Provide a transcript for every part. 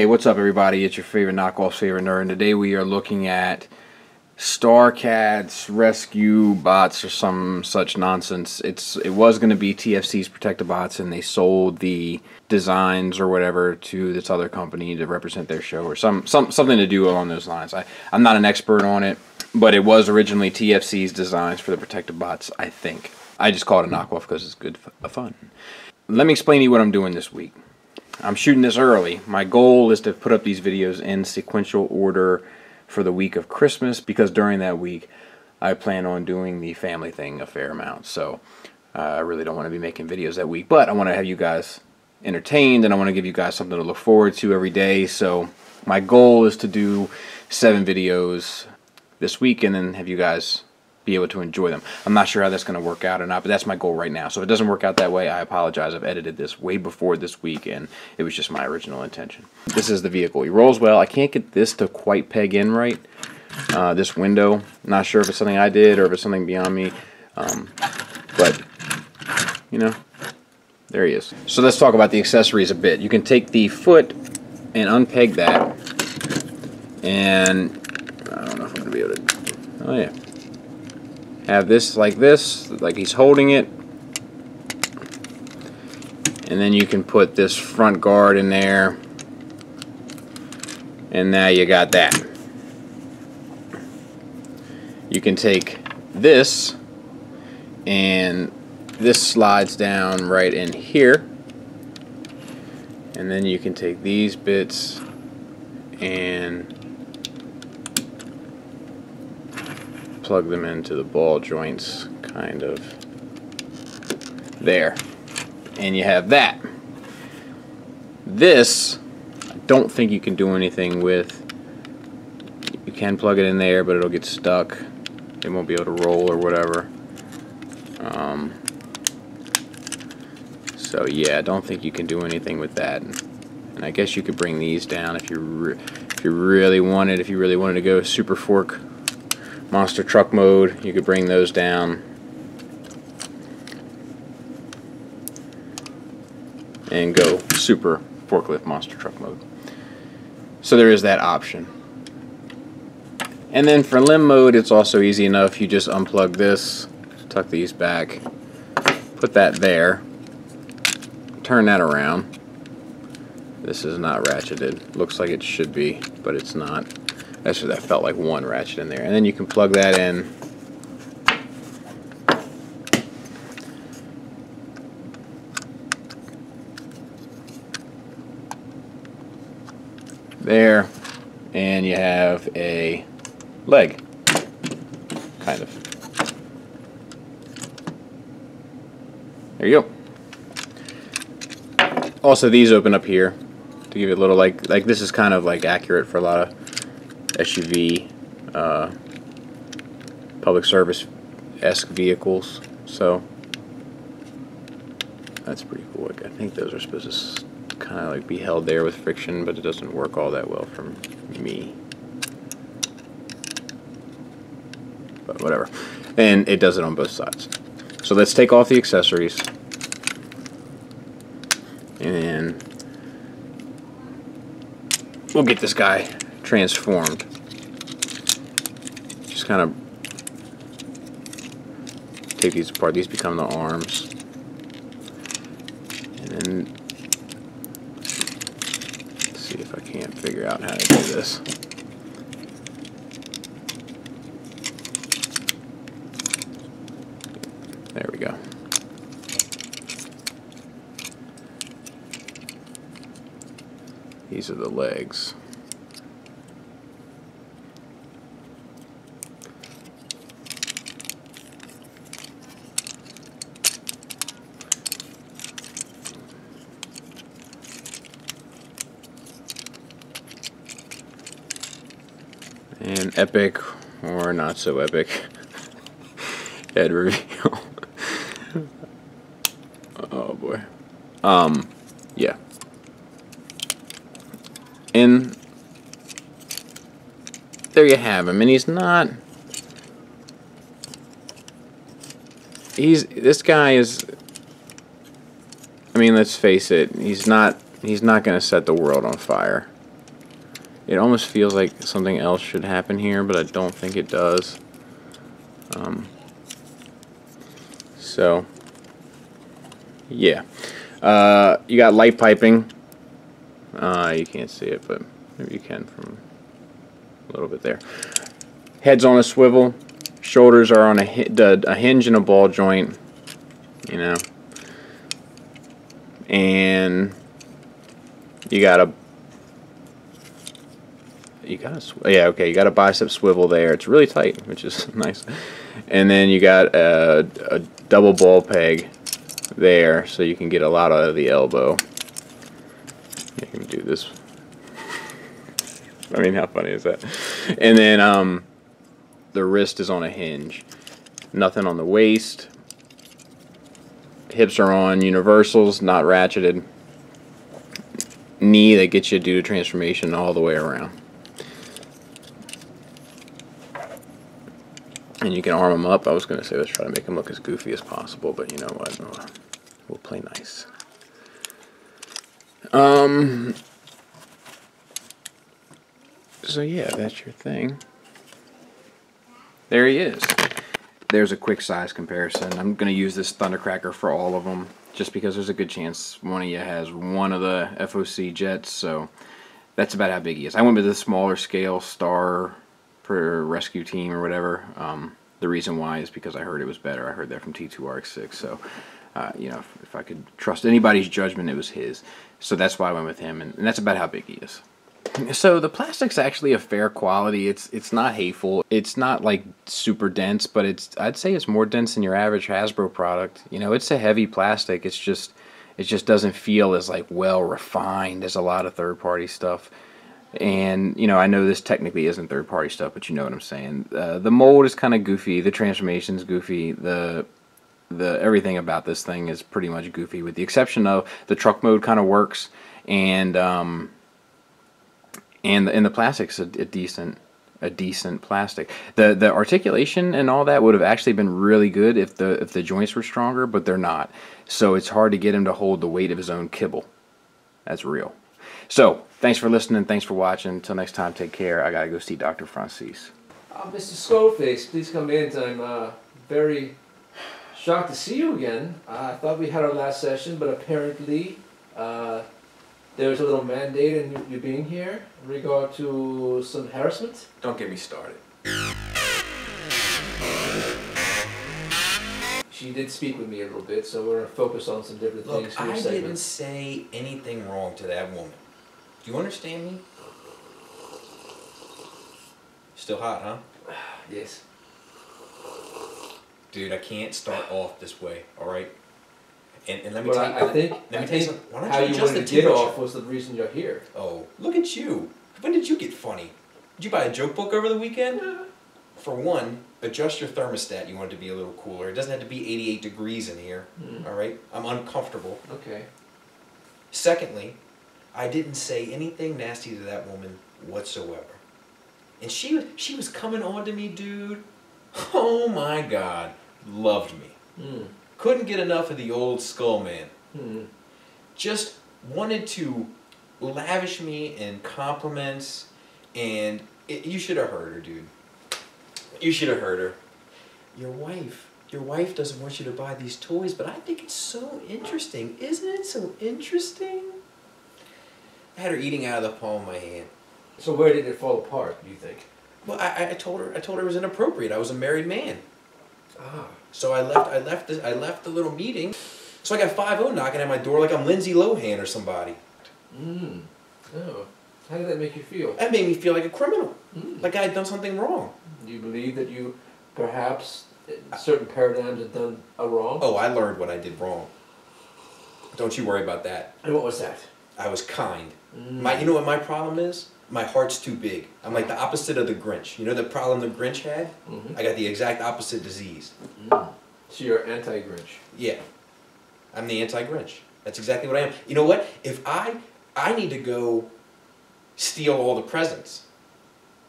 Hey, what's up everybody? It's your favorite knockoff favorite nerd, and today we are looking at StarCat's rescue bots or some such nonsense. It was going to be TFC's Protect-A-Bots, and they sold the designs or whatever to this other company to represent their show or something to do along those lines. I'm not an expert on it, but it was originally TFC's designs for the Protect-A-Bots, I think. I just call it a knockoff because it's good fun. Let me explain to you what I'm doing this week. I'm shooting this early. My goal is to put up these videos in sequential order for the week of Christmas, because during that week I plan on doing the family thing a fair amount. So I really don't want to be making videos that week, but I want to have you guys entertained and I want to give you guys something to look forward to every day. So my goal is to do 7 videos this week and then have you guys be able to enjoy them. I'm not sure how that's going to work out or not, but that's my goal right now. So if it doesn't work out that way, I apologize. I've edited this way before this week, and it was just my original intention. This is the vehicle. He rolls well. I can't get this to quite peg in right. This window. Not sure if it's something I did or if it's something beyond me. But, you know, there he is. So let's talk about the accessories a bit. You can take the foot and unpeg that, and I don't know if I'm going to be able to. Oh, yeah. Have this, like he's holding it, and then you can put this front guard in there, and now you got that. You can take this, and this slides down right in here, and then you can take these bits and plug them into the ball joints, kind of there, and you have that. This I don't think you can do anything with. You can plug it in there, but it'll get stuck. It won't be able to roll or whatever. So yeah, I don't think you can do anything with that. And I guess you could bring these down if you really wanted. If you really wanted to go super fork monster truck mode, you could bring those down and go super forklift monster truck mode. So there is that option. And then for limb mode, it's also easy enough. You just unplug this, tuck these back, put that there, turn that around. This is not ratcheted. Looks like it should be, but it's not. That's what that felt like, one ratchet in there. And then you can plug that in. There. And you have a leg. Kind of. There you go. Also, these open up here to give it a little, like this is kind of like accurate for a lot of SUV, public service-esque vehicles, so that's pretty cool. I think those are supposed to kind of like be held there with friction, but it doesn't work all that well for me. But whatever. And it does it on both sides. So let's take off the accessories, and we'll get this guy transformed. Just kind of take these apart. These become the arms, and then let's see if I can't figure out how to do this. There we go. These are the legs. And epic or not so epic head reveal. Oh boy. Yeah. And there you have him. And he's not. This guy is. I mean, let's face it. He's not going to set the world on fire. It almost feels like something else should happen here, but I don't think it does. So, yeah. You got light piping. You can't see it, but maybe you can from a little bit there. Head's on a swivel. Shoulders are on a hinge and a ball joint. You know. And you got a bicep swivel there. It's really tight, which is nice. And then you got a double ball peg there, so you can get a lot out of the elbow. You can do this. I mean, how funny is that? And then the wrist is on a hinge. Nothing on the waist. Hips are on universals, not ratcheted. Knee that gets you to do the transformation all the way around. And you can arm them up. I was going to say let's try to make them look as goofy as possible, but you know what? We'll play nice. So yeah, that's your thing. There he is. There's a quick size comparison. I'm going to use this Thundercracker for all of them, just because there's a good chance one of you has one of the FOC jets, so that's about how big he is. I went with the smaller scale star per rescue team or whatever. The reason why is because I heard it was better. I heard that from T2RX6, so you know, if I could trust anybody's judgment, it was his. So that's why I went with him, and that's about how big he is. So the plastic's actually a fair quality. It's not hateful. It's not like super dense, but I'd say it's more dense than your average Hasbro product. You know, it's a heavy plastic. It just doesn't feel as like well refined as a lot of third-party stuff. And you know, I know this technically isn't third-party stuff, but you know what I'm saying. The mold is kind of goofy. The transformation's goofy. The everything about this thing is pretty much goofy, with the exception of the truck mode kind of works, and the plastic's a decent plastic. The articulation and all that would have actually been really good if the joints were stronger, but they're not. So it's hard to get him to hold the weight of his own kibble. That's real. So thanks for listening. Thanks for watching. Until next time, take care. I gotta go see Dr. Francis. Mr. Skullface, please come in. I'm very shocked to see you again. I thought we had our last session, but apparently there was a little mandate in you being here in regard to some harassment. Don't get me started. She did speak with me a little bit, so we're going to focus on some different things for your I segment. didn't say anything wrong to that woman. Do you understand me? Still hot, huh? Yes. Dude, I can't start off this way, alright? And let me Well, tell you, I think why don't how you you adjust wanted the to get temperature? off was the reason you're here. Oh, look at you. When did you get funny? Did you buy a joke book over the weekend? For one, adjust your thermostat. You want it to be a little cooler. It doesn't have to be 88 degrees in here, alright? I'm uncomfortable. Okay. Secondly, I didn't say anything nasty to that woman whatsoever. And she was coming on to me, dude. Oh my God. Loved me. Couldn't get enough of the old skull man. Just wanted to lavish me in compliments, and you should have heard her, dude. You should have heard her. Your wife doesn't want you to buy these toys, but I think it's so interesting. Isn't it so interesting? I had her eating out of the palm of my hand. So where did it fall apart, do you think? Well, I told her it was inappropriate. I was a married man. Ah. So I left the little meeting. So I got 5-0 knocking at my door like I'm Lindsay Lohan or somebody. Oh. How did that make you feel? That made me feel like a criminal. Like I had done something wrong. Do you believe that you perhaps in certain paradigms had done a wrong? Oh, I learned what I did wrong. Don't you worry about that. And what was that? I was kind. You know what my problem is? My heart's too big. I'm like the opposite of the Grinch. You know the problem the Grinch had? I got the exact opposite disease. So you're anti-Grinch. Yeah. I'm the anti-Grinch. That's exactly what I am. You know what? If I need to go steal all the presents,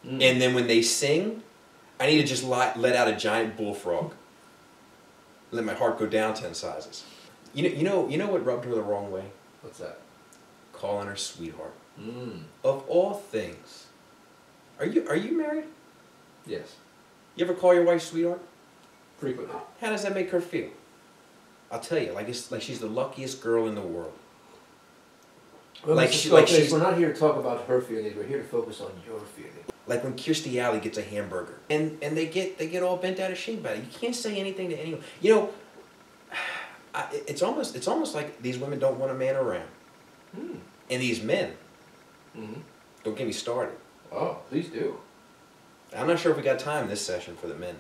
and then when they sing, I need to just let out a giant bullfrog. Let my heart go down 10 sizes. You know what rubbed her the wrong way? What's that? Calling her sweetheart. Of all things, are you married? Yes. You ever call your wife sweetheart? Frequently. How does that make her feel? I'll tell you, like she's the luckiest girl in the world. Well, Like Mr. she's Skullface, we're not here to talk about her feelings. We're here to focus on your feelings. like when Kirstie Alley gets a hamburger, and they get all bent out of shape about it. You can't say anything to anyone. You know, it's almost like these women don't want a man around, and these men. Don't get me started. Oh, please do. I'm not sure if we got time this session for the men.